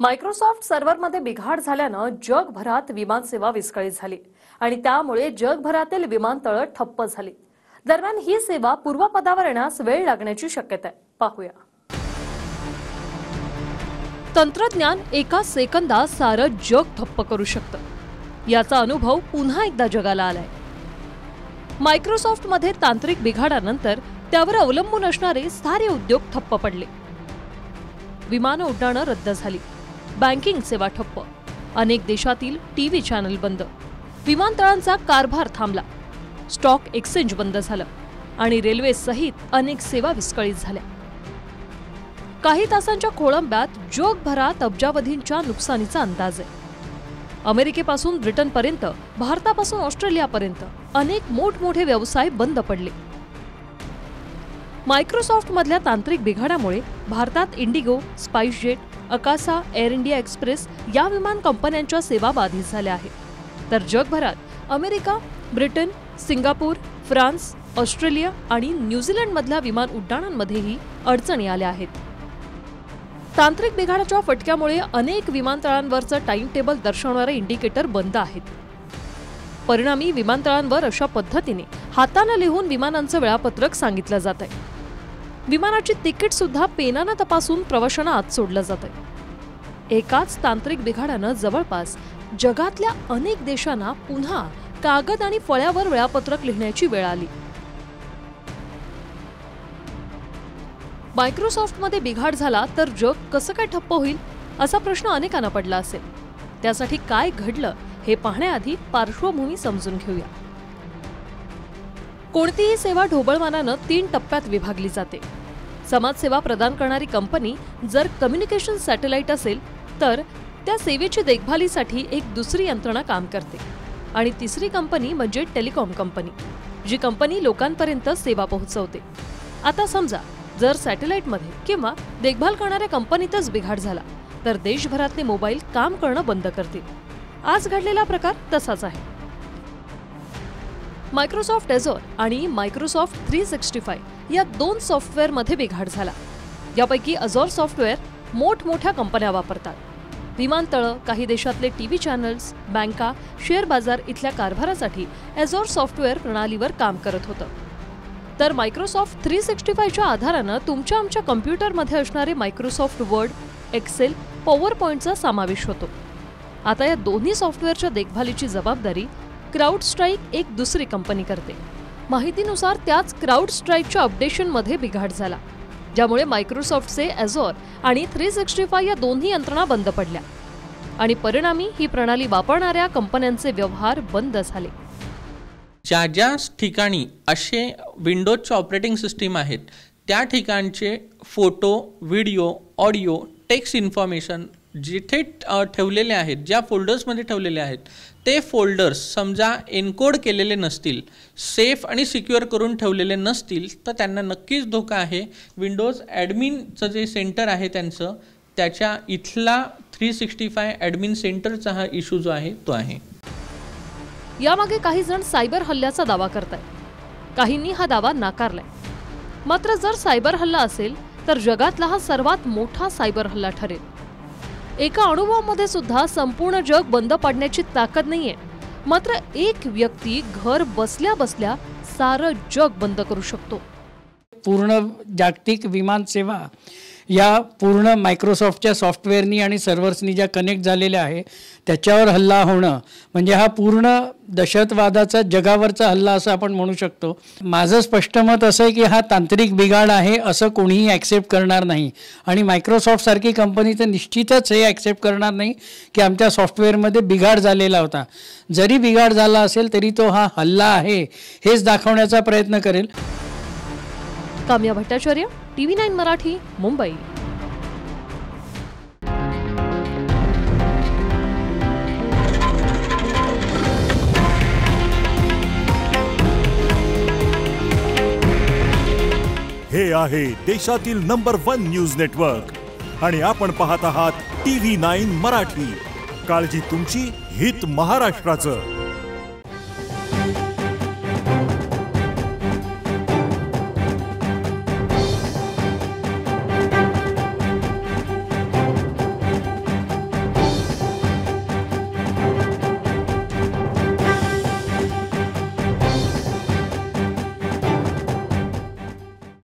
Microsoft सर्व्हरमध्ये बिघाड झाल्यानं जगभरात विमानसेवा विस्कळीत झाली आणि त्यामुळे जगभरातील विमानतळ ठप्प झाली। दरम्यान ही सेवा पूर्वपदावर येण्यास वेळ लागण्याची शक्यता आहे। पाहूया। तंत्रज्ञान एका सेकंदात सारं जग ठप्प करू शकतं। याचा अनुभव पुन्हा एकदा जगाला आलाय। मायक्रोसॉफ्टमध्ये तांत्रिक बिघाडानंतर त्यावर अवलंबून असणारे सारे उद्योग ठप्प पडले। विमान उड्डाणं रद्द झाली, बँकिंग सेवा ठप्प, अनेक देशातील टीव्ही चॅनल बंद, विमानतळांचा कारभार थांबला, स्टॉक एक्सचेंज बंद झालं आणि रेल्वे सहित अनेक सेवा विस्कळीत झाल्या। काही तासांच्या खोळंब्यात जगभरात अब्जावधींच्या नुकसानीचा अंदाज आहे। अमेरिकेपासून ब्रिटनपर्यंत, भारतापासून ऑस्ट्रेलियापर्यंत अनेक मोठमोठे व्यवसाय बंद पडले। मायक्रोसॉफ्टमधल्या तांत्रिक बिघाडामुळे भारतात Indigo, SpiceJet, Akasa, air India express या विमान कंपन्यांच्या सेवा बाधित झाल्या आहेत। तर जगभरात America, Britain, Singapore, France, Australia आणि न्यूझीलंडमधल्या विमान उड्डाणांमध्येही अडचणी आल्या आहेत। तांत्रिक बिघाडाच्या फटक्यामुळे अनेक विमानतळांवरचं टाइम टेबल दर्शवणारे इंडिकेटर बंद आहेत। परिणामी विमानतळांवर अशा पद्धतीने हाताने लिहून विमानांचं वेळापत्रक सांगितलं जात आहे। विमानाची तिकीट सुद्धा पेनाने तपासून प्रवाशांना आत सोडलं जात आहे। एकाच तांत्रिक बिघाडानं जवळपास जगातल्या अनेक देशांना पुन्हा कागद आणि फळ्यावर वेळापत्रक लिहिण्याची वेळ आली। मायक्रोसॉफ्टमध्ये बिघाड झाला तर जग कसं काय ठप्प होईल असा प्रश्न अनेकांना पडला असेल। त्यासाठी काय घडलं हे पाहण्याआधी पार्श्वभूमी समजून घेऊया। कोणतीही सेवा ढोबळमानानं 3 टप्प्यात विभागली जाते। समाजसेवा प्रदान करणारी कंपनी जर कम्युनिकेशन सॅटेलाइट असेल तर त्या सेवेची देखभालीसाठी एक दुसरी यंत्रणा काम करते आणि तिसरी कंपनी म्हणजे टेलिकॉम कंपनी, जी कंपनी लोकांपर्यंत सेवा पोहोचवते। आता समजा जर सॅटेलाइटमध्ये किंवा देखभाल करणाऱ्या कंपनीतच बिघाड झाला तर देशभरातले मोबाईल काम करणं बंद करतील। आज घडलेला प्रकार तसाच आहे। मायक्रोसॉफ्ट एझोर आणि मायक्रोसॉफ्ट 365 या 2 सॉफ्टवेअरमध्ये बिघाड झाला। यापैकी एझोर सॉफ्टवेअर मोठमोठ्या कंपन्या वापरतात। विमानतळं, काही देशातले टीव्ही चॅनल्स, बँका, शेअर बाजार इथल्या कारभारासाठी एझोर सॉफ्टवेअर प्रणालीवर काम करत होतं। तर मायक्रोसॉफ्ट 365च्या आधारानं तुमच्या आमच्या कम्प्युटरमध्ये असणारे मायक्रोसॉफ्ट वर्ड, एक्सेल, पॉवर पॉइंटचा समावेश होतो। आता या दोन्ही सॉफ्टवेअरच्या देखभालीची जबाबदारी क्राउडस्ट्राइक एक दुसरी कंपनी करते। माहितीनुसार त्याच क्राउडस्ट्राइकच्या अपडेशनमध्ये बिघाड झाला, ज्यामुळे मायक्रोसॉफ्टचे एझोर आणि 365 या दोन्ही यंत्रणा बंद पडल्या आणि परिणामी ही प्रणाली वापरणाऱ्या कंपन्यांचे व्यवहार बंद झाले। ज्या ठिकाणी असे विंडोजचे ऑपरेटिंग सिस्टीम आहेत त्या ठिकाणचे photo, video, audio, text information जिथे ठेवलेले आहेत, ज्या फोल्डर्समध्ये ठेवलेले आहेत ते फोल्डर्स समजा एन्कोड केलेले नसतील, सेफ आणि सिक्युअर करून ठेवलेले नसतील तर त्यांना नक्कीच धोका आहे। विंडोज ॲडमिनचं जे सेंटर आहे त्यांचं, त्याच्या इथला 365 ॲडमिन सेंटरचा हा इश्यू जो आहे तो आहे। यामागे काही जण सायबर हल्ल्याचा दावा करतायत, काहींनी हा दावा नाकारलाय। मात्र जर सायबर हल्ला असेल तर जगातला हा सर्वात मोठा सायबर हल्ला ठरेल। एका अणुबॉम्बमध्ये सुद्धा संपूर्ण जग बंद पडण्याची ताकद नाहीये, मात्र एक व्यक्ती घर बसल्या बसल्या सारं जग बंद करू शकतो। पूर्ण जागतिक विमान सेवा या पूर्ण मायक्रोसॉफ्टच्या सॉफ्टवेअरनी आणि सर्व्हर्सनी ज्या कनेक्ट झालेल्या आहे त्याच्यावर हल्ला होणं म्हणजे हा पूर्ण दहशतवादाचा जगावरचा हल्ला असं आपण म्हणू शकतो। माझं स्पष्ट मत असं आहे की हा तांत्रिक बिघाड आहे असं कोणीही ॲक्सेप्ट करणार नाही आणि मायक्रोसॉफ्टसारखी कंपनी तर निश्चितच हे ॲक्सेप्ट करणार नाही की आमच्या सॉफ्टवेअरमध्ये बिघाड झालेला होता। जरी बिघाड झाला असेल तरी तो हा हल्ला आहे हेच दाखवण्याचा प्रयत्न करेल। काम्या भट्टाचार्य, TV9 मराठी, मुंबई। हे आहे देशातील नंबर 1 न्यूज नेटवर्क आणि आपण पाहत आहात TV9 मराठी। काळजी तुमची, हित महाराष्ट्राचं।